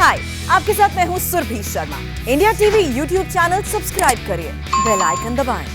हाय, आपके साथ मैं हूं Surabhi Sharma. India TV YouTube channel subscribe करिए, बेल आइकन दबाएं।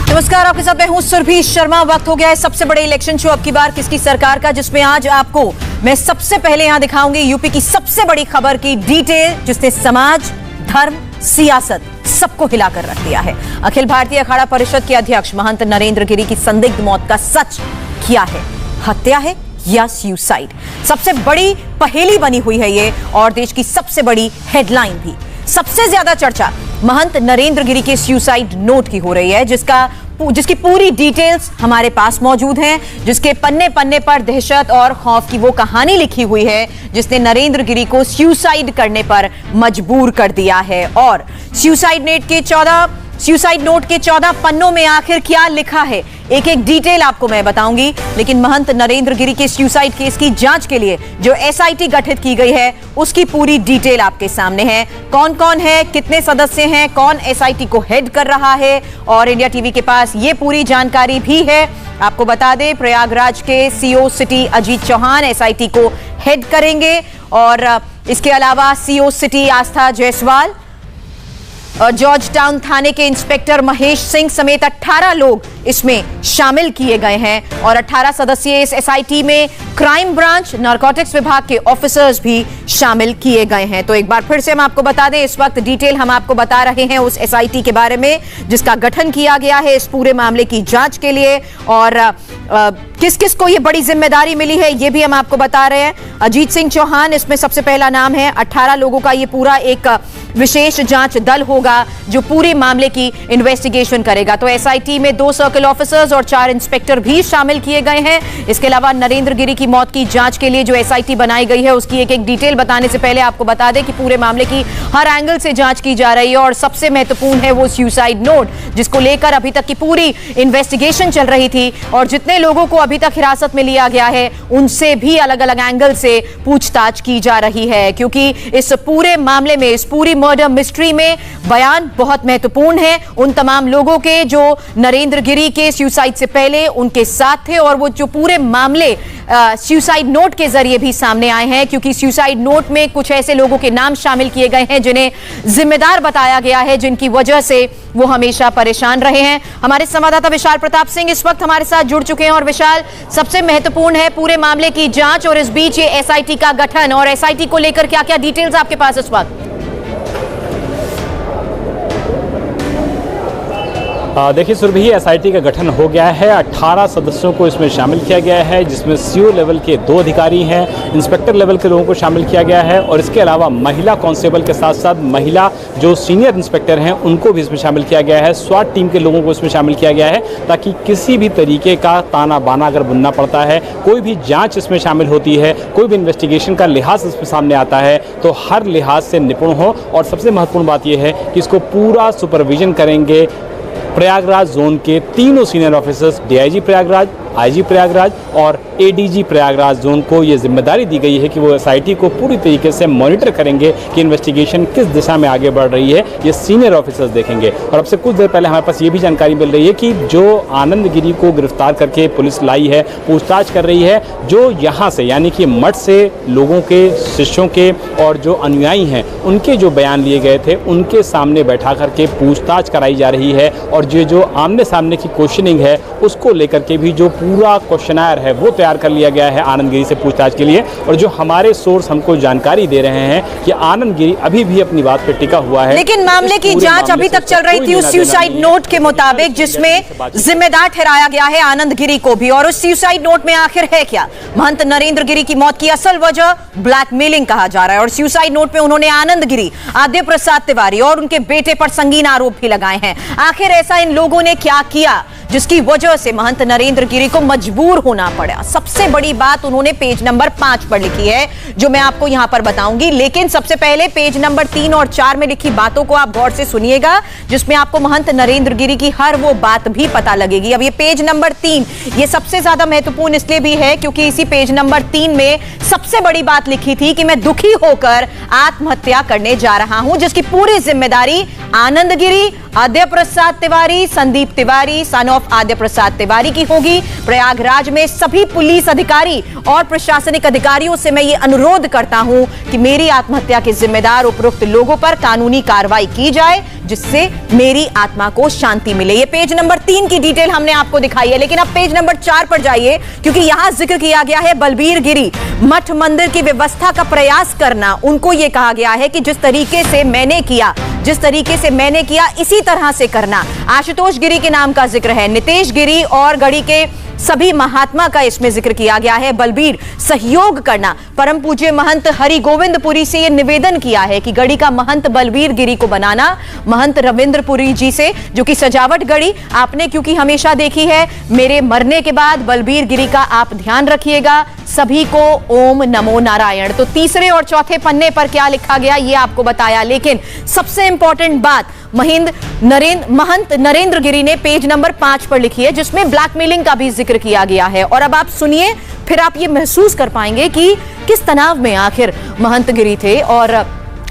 नमस्कार, आपके साथ मैं हूं सुरभि शर्मा। वक्त हो गया है सबसे बड़े इलेक्शन शो अब की बार किसकी सरकार का, जिसमें आज आपको मैं सबसे पहले यहां दिखाऊंगी यूपी की सबसे बड़ी खबर की डिटेल, जिसने समाज, धर्म, सियासत सबको हिलाकर रख दिया है। अखिल भारतीय अखाड़ा परिषद के अध्यक्ष महंत नरेंद्र गिरी की संदिग्ध मौत का सच क्या है? हत्या है या सुसाइड? सबसे बड़ी पहेली बनी हुई है ये, और देश की सबसे बड़ी हेडलाइन भी। सबसे ज्यादा चर्चा महंत नरेंद्र गिरी के सुसाइड नोट की हो रही है, जिसकी पूरी डिटेल्स हमारे पास मौजूद हैं, जिसके पन्ने पन्ने पर दहशत और खौफ की वो कहानी लिखी हुई है जिसने नरेंद्र गिरी को सुसाइड करने पर मजबूर कर दिया है। और सुसाइड नोट के 14 पन्नों में आखिर क्या लिखा है, एक एक डिटेल आपको मैं बताऊंगी। लेकिन महंत नरेंद्र गिरी के सुसाइड केस की जांच के लिए जो एसआईटी गठित की गई है, उसकी पूरी डिटेल आपके सामने है। कौन कौन है, कितने सदस्य हैं, कौन एसआईटी को हेड कर रहा है, और इंडिया टीवी के पास ये पूरी जानकारी भी है। आपको बता दें, प्रयागराज के CO city Ajit Chauhan SIT को हेड करेंगे, और इसके अलावा सीओ सिटी आस्था जायसवाल और जॉर्ज टाउन थाने के इंस्पेक्टर महेश सिंह समेत 18 लोग इसमें शामिल किए गए हैं। और 18 सदस्यीय इस एसआईटी में क्राइम ब्रांच, नारकोटिक्स विभाग के ऑफिसर्स भी शामिल किए गए हैं। तो एक बार फिर से हम आपको बता दें, इस वक्त डिटेल हम आपको बता रहे हैं उस एसआईटी के बारे में जिसका गठन किया गया है इस पूरे मामले की जांच के लिए, और किस किस को ये बड़ी जिम्मेदारी मिली है ये भी हम आपको बता रहे हैं। अजीत सिंह चौहान इसमें सबसे पहला नाम है। 18 लोगों का ये पूरा एक विशेष जांच दल होगा जो पूरे मामले की इन्वेस्टिगेशन करेगा। तो एसआईटी में 2 सर्किल ऑफिसर्स और 4 इंस्पेक्टर भी शामिल किए गए हैं। इसके अलावा नरेंद्र गिरी की मौत की जांच के लिए जो एसआईटी बनाई गई है उसकी एक एक डिटेल बताने से पहले आपको बता दें कि पूरे मामले की हर एंगल से जांच की जा रही है, और सबसे महत्वपूर्ण है वो सुसाइड नोट, जिसको लेकर अभी तक की पूरी इन्वेस्टिगेशन चल रही थी। और जितने लोगों को अभी तक हिरासत में लिया गया है उनसे भी अलग अलग एंगल से पूछताछ की जा रही है, क्योंकि इस पूरे मामले में, इस पूरी मर्डर मिस्ट्री में बयान बहुत महत्वपूर्ण है उन तमाम लोगों के जो नरेंद्र गिरी के सुसाइड से पहले उनके साथ थे, और वो जो पूरे मामले सुसाइड नोट के जरिए भी सामने आए हैं, क्योंकि सुसाइड नोट में कुछ ऐसे लोगों के नाम शामिल किए गए हैं जिन्हें जिम्मेदार बताया गया है, जिनकी वजह से वो हमेशा परेशान रहे हैं। हमारे संवाददाता विशाल प्रताप सिंह इस वक्त हमारे साथ जुड़ चुके हैं। और विशाल, सबसे महत्वपूर्ण है पूरे मामले की जांच, और इस बीच ये एसआईटी का गठन, और एसआईटी को लेकर क्या क्या डिटेल्स आपके पास इस वक्त? देखिए सुरभि, एसआईटी का गठन हो गया है। 18 सदस्यों को इसमें शामिल किया गया है, जिसमें सीओ लेवल के 2 अधिकारी हैं, इंस्पेक्टर लेवल के लोगों को शामिल किया गया है, और इसके अलावा महिला कांस्टेबल के साथ साथ महिला जो सीनियर इंस्पेक्टर हैं उनको भी इसमें शामिल किया गया है। स्वाट टीम के लोगों को इसमें शामिल किया गया है, ताकि किसी भी तरीके का ताना बाना अगर बुनना पड़ता है, कोई भी जाँच इसमें शामिल होती है, कोई भी इन्वेस्टिगेशन का लिहाज इसमें सामने आता है, तो हर लिहाज से निपुण हो। और सबसे महत्वपूर्ण बात यह है कि इसको पूरा सुपरविजन करेंगे प्रयागराज जोन के तीनों senior officers, DIG Prayagraj, IG Prayagraj और एडीजी प्रयागराज जोन को ये जिम्मेदारी दी गई है कि वो एसआईटी को पूरी तरीके से मॉनिटर करेंगे कि इन्वेस्टिगेशन किस दिशा में आगे बढ़ रही है, ये सीनियर ऑफिसर्स देखेंगे। और अब से कुछ देर पहले हमारे पास ये भी जानकारी मिल रही है कि जो आनंद गिरी को गिरफ्तार करके पुलिस लाई है, पूछताछ कर रही है, जो यहाँ से यानी कि मठ से लोगों के, शिष्यों के और जो अनुयायी हैं उनके जो बयान लिए गए थे उनके सामने बैठा करके पूछताछ कराई जा रही है। और जो आमने सामने की क्वेश्चनिंग है उसको लेकर के भी जो पूरा क्वेश्चनर है वो तैयार कर लिया गया है आनंद गिरी से पूछताछ के लिए। और जो हमारे सोर्स हमको जानकारी दे रहे हैं कि आनंद गिरी अभी भी अपनी बात पे टिका हुआ है। लेकिन मामले की जांच अभी तक चल रही थी उस सुसाइड नोट के मुताबिक, जिसमें जिम्मेदार ठहराया गया है आनंद गिरी को भी। और उस सुसाइड नोट में आखिर है क्या? महंत नरेंद्र गिरी की मौत की असल वजह ब्लैकमेलिंग कहा जा रहा है, और सुसाइड नोट में उन्होंने आनंद गिरी, आद्य प्रसाद तिवारी और उनके बेटे पर संगीन आरोप भी लगाए हैं। आखिर ऐसा इन लोगों ने क्या किया जिसकी वजह से महंत नरेंद्र गिरी को मजबूर होना पड़ा। सबसे बड़ी बात उन्होंने पेज नंबर 5 पर लिखी है, जो मैं आपको यहां पर बताऊंगी। लेकिन सबसे पहले पेज नंबर 3 और 4 में लिखी बातों को आप गौर से सुनिएगा, जिसमें आपको महंत नरेंद्र गिरी की हर वो बात भी पता लगेगी। अब ये पेज नंबर 3 ये सबसे ज्यादा महत्वपूर्ण इसलिए भी है क्योंकि इसी पेज नंबर 3 में सबसे बड़ी बात लिखी थी कि मैं दुखी होकर आत्महत्या करने जा रहा हूं, जिसकी पूरी जिम्मेदारी आनंद गिरी, आद्य प्रसाद तिवारी, संदीप तिवारी सन ऑफ आद्य प्रसाद तिवारी की होगी। प्रयागराज में सभी पुलिस अधिकारी और प्रशासनिक अधिकारियों से मैं ये अनुरोध करता हूं कि मेरी आत्महत्या के जिम्मेदार उपरोक्त लोगों पर कानूनी कार्रवाई की जाए, जिससे मेरी आत्मा को शांति मिले। ये पेज नंबर 3 की डिटेल हमने आपको दिखाई है, लेकिन अब पेज नंबर 4 पर जाइए, क्योंकि यहां जिक्र किया गया है बलबीर गिरी, मठ मंदिर की व्यवस्था का प्रयास करना। उनको यह कहा गया है कि जिस तरीके से मैंने किया इसी तरह से करना। आशुतोष गिरी के नाम का जिक्र है, नितेश गिरी और गढ़ी के सभी महात्मा का इसमें जिक्र किया गया है। बलबीर सहयोग करना। परम पूज्य महंत हरि गोविंदपुरी से यह निवेदन किया है कि गढ़ी का महंत बलबीर गिरी को बनाना। महंत रविंद्रपुरी जी से, जो कि सजावट गढ़ी आपने क्योंकि हमेशा देखी है, मेरे मरने के बाद बलबीर गिरी का आप ध्यान रखिएगा। सभी को ओम नमो नारायण। तो तीसरे और चौथे पन्ने पर क्या लिखा गया ये आपको बताया, लेकिन सबसे इंपॉर्टेंट बात महंत नरेंद्र गिरी ने पेज नंबर 5 पर लिखी है, जिसमें ब्लैकमेलिंग का भी जिक्र किया गया है। और अब आप सुनिए, फिर आप ये महसूस कर पाएंगे कि किस तनाव में आखिर महंत गिरी थे और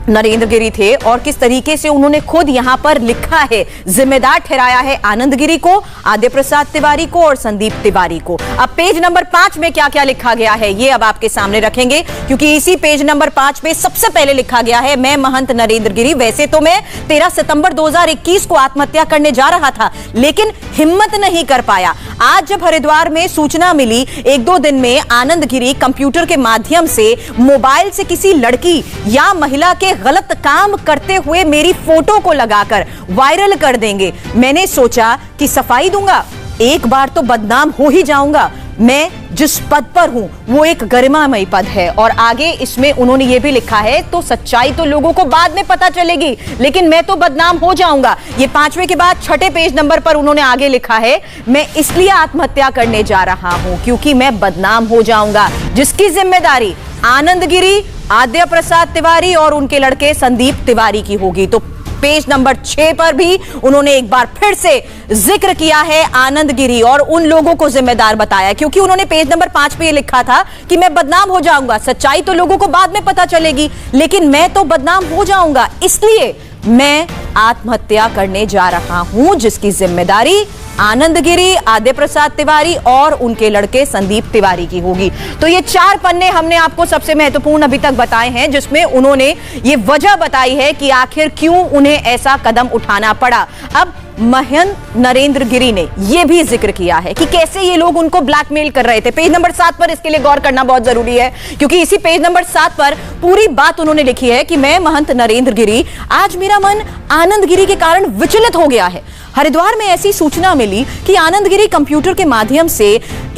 नरेंद्र गिरी थे, और किस तरीके से उन्होंने खुद यहां पर लिखा है, जिम्मेदार ठहराया है आनंद गिरी को, आद्य प्रसाद तिवारी को और संदीप तिवारी को। अब पेज नंबर 5 में क्या क्या लिखा गया है ये अब आपके सामने रखेंगे, क्योंकि इसी पेज नंबर 5 में सबसे पहले लिखा गया है, मैं महंत नरेंद्र गिरी, वैसे तो मैं 13 सितंबर 2021 को आत्महत्या करने जा रहा था, लेकिन हिम्मत नहीं कर पाया। आज जब हरिद्वार में सूचना मिली, 1-2 दिन में आनंद गिरी कंप्यूटर के माध्यम से मोबाइल से किसी लड़की या महिला के गलत काम करते हुए मेरी फोटो को लगाकर वायरल कर देंगे। मैंने सोचा कि सफाई दूंगा, एक बार तो बदनाम हो ही जाऊंगा। मैं जिस पद पर हूं वो एक गरिमामय पद है। और आगे इसमें उन्होंने ये भी लिखा है, तो सच्चाई तो लोगों को बाद में पता चलेगी, लेकिन मैं तो बदनाम हो जाऊंगा। ये 5वें के बाद 6ठे पेज नंबर पर उन्होंने आगे लिखा है, मैं इसलिए आत्महत्या करने जा रहा हूं क्योंकि मैं बदनाम हो जाऊंगा, जिसकी जिम्मेदारी आनंद गिरी, आद्य प्रसाद तिवारी और उनके लड़के संदीप तिवारी की होगी। तो पेज नंबर 6 पर भी उन्होंने एक बार फिर से जिक्र किया है आनंद गिरी और उन लोगों को जिम्मेदार बताया, क्योंकि उन्होंने पेज नंबर 5 पे ये लिखा था कि मैं बदनाम हो जाऊंगा, सच्चाई तो लोगों को बाद में पता चलेगी, लेकिन मैं तो बदनाम हो जाऊंगा, इसलिए मैं आत्महत्या करने जा रहा हूं, जिसकी जिम्मेदारी आनंद गिरी, आद्य प्रसाद तिवारी और उनके लड़के संदीप तिवारी की होगी। तो ये 4 पन्ने हमने आपको सबसे महत्वपूर्ण अभी तक बताए हैं, जिसमें उन्होंने ये वजह बताई है कि आखिर क्यों उन्हें ऐसा कदम उठाना पड़ा। अब महंत नरेंद्र गिरी ने यह भी जिक्र किया है कि कैसे ये लोग उनको ब्लैकमेल कर रहे थे। पेज नंबर 7 पर इसके लिए गौर करना बहुत जरूरी है, क्योंकि इसी पेज नंबर 7 पर पूरी बात उन्होंने लिखी है कि मैं महंत नरेंद्र गिरी, आज मेरा मन आनंद गिरी के कारण विचलित हो गया है। हरिद्वार में ऐसी सूचना मिली कि आनंद गिरी कंप्यूटर के माध्यम से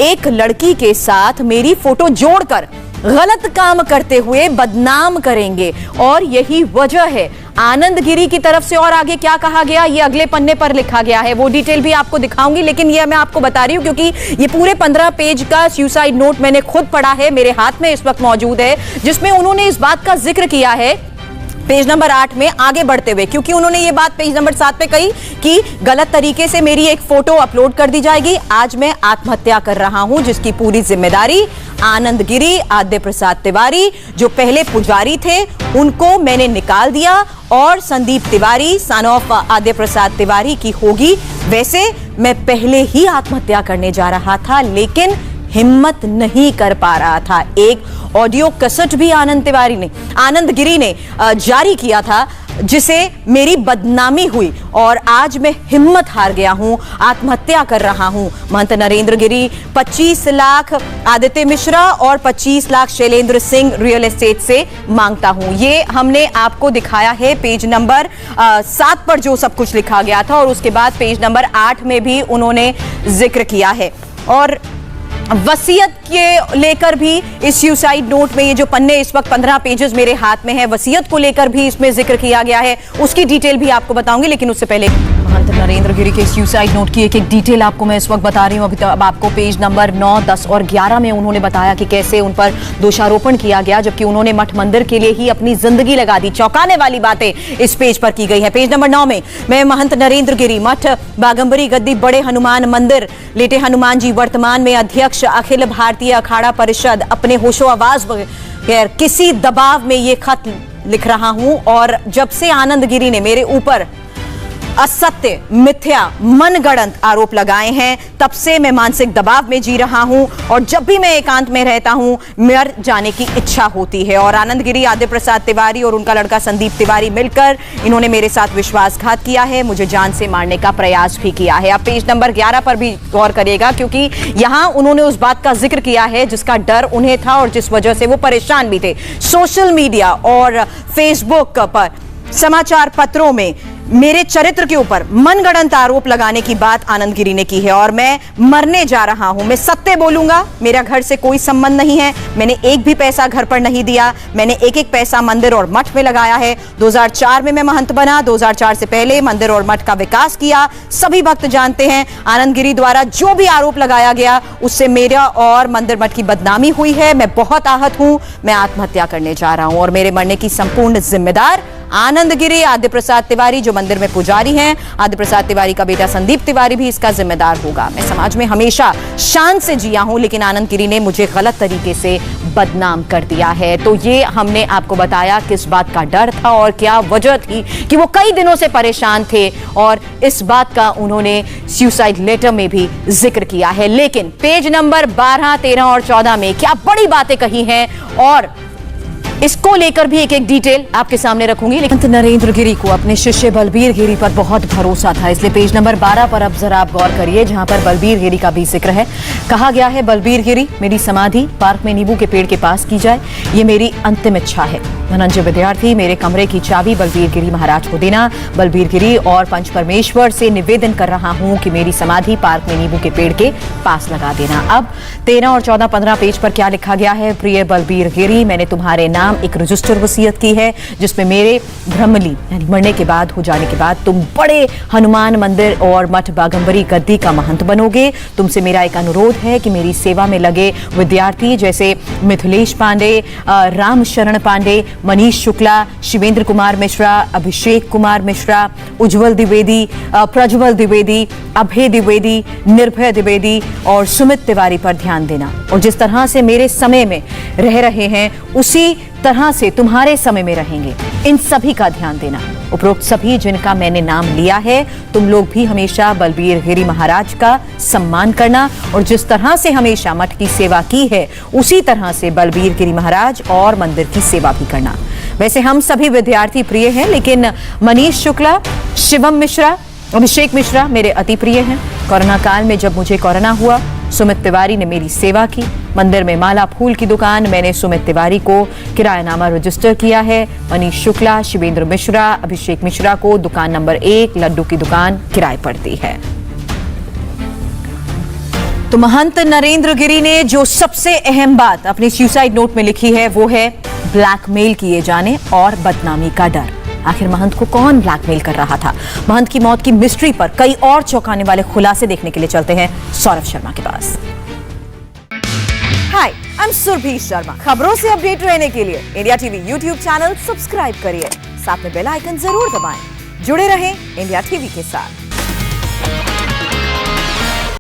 एक लड़की के साथ मेरी फोटो जोड़कर गलत काम करते हुए बदनाम करेंगे, और यही वजह है। आनंद गिरी की तरफ से और आगे क्या कहा गया ये अगले पन्ने पर लिखा गया है, वो डिटेल भी आपको दिखाऊंगी, लेकिन ये मैं आपको बता रही हूं क्योंकि ये पूरे 15 पेज का सुसाइड नोट मैंने खुद पढ़ा है, मेरे हाथ में इस वक्त मौजूद है, जिसमें उन्होंने इस बात का जिक्र किया है पेज नंबर 8 में आगे बढ़ते हुए, क्योंकि उन्होंने ये बात पेज नंबर 7 पे कही कि गलत तरीके से मेरी एक फोटो अपलोड कर दी जाएगी, आज मैं आत्महत्या कर रहा हूं, जिसकी पूरी जिम्मेदारी आनंद गिरी, आद्य प्रसाद तिवारी जो पहले पुजारी थे उनको मैंने निकाल दिया, और संदीप तिवारी सन ऑफ आद्य प्रसाद तिवारी की होगी। वैसे मैं पहले ही आत्महत्या करने जा रहा था, लेकिन हिम्मत नहीं कर पा रहा था। एक ऑडियो कैसेट भी आनंद गिरी ने जारी किया था, जिसे मेरी बदनामी हुई, और आज मैं हिम्मत हार गया हूं, आत्महत्या कर रहा हूं। महंत नरेंद्र गिरी 25 लाख आदित्य मिश्रा और 25 लाख शैलेंद्र सिंह रियल एस्टेट से मांगता हूं। ये हमने आपको दिखाया है पेज नंबर 7 पर जो सब कुछ लिखा गया था, और उसके बाद पेज नंबर 8 में भी उन्होंने जिक्र किया है। और वसीयत के लेकर भी इस सुसाइड नोट में, ये जो पन्ने इस वक्त 15 पेजेस मेरे हाथ में है, वसीयत को लेकर भी इसमें जिक्र किया गया है, उसकी डिटेल भी आपको बताऊंगी, लेकिन उससे पहले महंत नरेंद्र गिरी के सुसाइड नोट की एक एक डिटेल आपको मैं इस वक्त बता रही हूं। अभी अब आपको पेज नंबर 9, 10 और 11 में उन्होंने बताया कि कैसे उन पर दोषारोपण किया गया, जबकि उन्होंने मठ मंदिर के लिए ही अपनी जिंदगी लगा दी। चौंकाने वाली बातें इस पेज पर की गई है। पेज नंबर 9 में मैं महंत नरेंद्र गिरी, मठ बागंबरी गद्दी, बड़े हनुमान मंदिर, लेटे हनुमान जी, वर्तमान में अध्यक्ष अखिल भारतीय अखाड़ा परिषद, अपने होशो आवाज बगैर किसी दबाव में ये खत लिख रहा हूं। और जब से आनंद गिरी ने मेरे ऊपर असत्य, मिथ्या, मनगढ़ंत आरोप लगाए हैं, तब से मैं मानसिक दबाव में जी रहा हूं और जब भी मैं एकांत में रहता हूं मर जाने की इच्छा होती है। और आनंद गिरी, आदित्य प्रसाद तिवारी और उनका लड़का संदीप तिवारी मिलकर इन्होंने मेरे साथ विश्वासघात किया है, मुझे जान से मारने का प्रयास भी किया है। आप पेज नंबर 11 पर भी गौर करिएगा, क्योंकि यहां उन्होंने उस बात का जिक्र किया है जिसका डर उन्हें था और जिस वजह से वो परेशान भी थे। सोशल मीडिया और फेसबुक पर, समाचार पत्रों में मेरे चरित्र के ऊपर मनगढ़ंत आरोप लगाने की बात आनंद गिरी ने की है और मैं मरने जा रहा हूं। मैं सत्य बोलूंगा, मेरा घर से कोई संबंध नहीं है, मैंने एक भी पैसा घर पर नहीं दिया, मैंने एक एक पैसा मंदिर और मठ में लगाया है। 2004 में मैं महंत बना, 2004 से पहले मंदिर और मठ का विकास किया। सभी भक्त जानते हैं आनंद गिरी द्वारा जो भी आरोप लगाया गया उससे मेरा और मंदिर मठ की बदनामी हुई है। मैं बहुत आहत हूं, मैं आत्महत्या करने जा रहा हूं और मेरे मरने की संपूर्ण जिम्मेदार आनंद गिरी, आदित्य प्रसाद तिवारी जो मंदिर में पुजारी हैं, आदित्य प्रसाद तिवारी का बेटा संदीप तिवारी भी इसका जिम्मेदार होगा। मैं समाज में हमेशा शान से जिया हूं, लेकिन आनंद गिरी ने मुझे गलत तरीके से बदनाम कर दिया है। तो ये हमने आपको बताया किस बात का डर था और क्या वजह थी कि वो कई दिनों से परेशान थे और इस बात का उन्होंने सुसाइड लेटर में भी जिक्र किया है। लेकिन पेज नंबर 12, 13 और 14 में क्या बड़ी बातें कही हैं और इसको लेकर भी एक एक डिटेल आपके सामने रखूंगी। लेकिन नरेंद्र गिरी को अपने शिष्य बलबीर गिरी पर बहुत भरोसा था, इसलिए पेज नंबर 12 पर अब जरा आप गौर करिए, जहां पर बलबीर गिरी का भी जिक्र है। कहा गया है, बलबीर गिरी, मेरी समाधि पार्क में नींबू के पेड़ के पास की जाए, ये मेरी अंतिम इच्छा है। धनंजय विद्यार्थी, मेरे कमरे की चाबी बलबीर गिरी महाराज को देना। बलबीर गिरी और पंच परमेश्वर से निवेदन कर रहा हूं कि मेरी समाधि पार्क में नींबू के पेड़ के पास लगा देना। अब 13 और 14, 15 पेज पर क्या लिखा गया है। प्रिय बलबीर गिरी, मैंने तुम्हारे नाम एक रजिस्टर वसीयत की है जिसमें मेरे ब्रह्मली यानी मरने के बाद, हो जाने के बाद तुम बड़े हनुमान मंदिर और मठ बागंबरी गद्दी का महंत बनोगे। तुमसे मेरा एक अनुरोध है कि मेरी सेवा में लगे विद्यार्थी जैसे मिथिलेश पांडे, राम शरण पांडे, मनीष शुक्ला, शिवेंद्र कुमार मिश्रा, अभिषेक कुमार मिश्रा, उज्जवल द्विवेदी, प्रज्वल द्विवेदी, अभय द्विवेदी, निर्भय द्विवेदी और सुमित तिवारी पर ध्यान देना। और जिस तरह से मेरे समय में रह रहे हैं उसी तरह से तुम्हारे समय में रहेंगे, इन सभी का ध्यान देना। उपरोक्त सभी जिनका मैंने नाम लिया है, तुम लोग भी हमेशा बलबीर गिरी महाराज का सम्मान करना और जिस तरह से हमेशा मठ की सेवा की है उसी तरह से बलबीर गिरी महाराज और मंदिर की सेवा भी करना। वैसे हम सभी विद्यार्थी प्रिय हैं, लेकिन मनीष शुक्ला, शिवम मिश्रा, अभिषेक मिश्रा मेरे अति प्रिय हैं। कोरोना काल में जब मुझे कोरोना हुआ, सुमित तिवारी ने मेरी सेवा की। मंदिर में माला फूल की दुकान, मैंने सुमित तिवारी को किरायानामा रजिस्टर किया है। मनीष शुक्ला, शिवेंद्र मिश्रा, अभिषेक मिश्रा को दुकान नंबर 1 लड्डू की दुकान किराए पर दी है। तो महंत नरेंद्र गिरी ने जो सबसे अहम बात अपनी सुसाइड नोट में लिखी है वो है ब्लैकमेल किए जाने और बदनामी का डर। आखिर महंत को कौन ब्लैकमेल कर रहा था? महंत की मौत की मिस्ट्री पर कई और चौंकाने वाले खुलासे देखने के लिए चलते हैं सौरभ शर्मा के पास। हाय, आई एम सुरभि शर्मा। खबरों से अपडेट रहने के लिए India TV YouTube channel subscribe करिए, साथ में बेल आइकन जरूर दबाएं। जुड़े रहें इंडिया टीवी के साथ।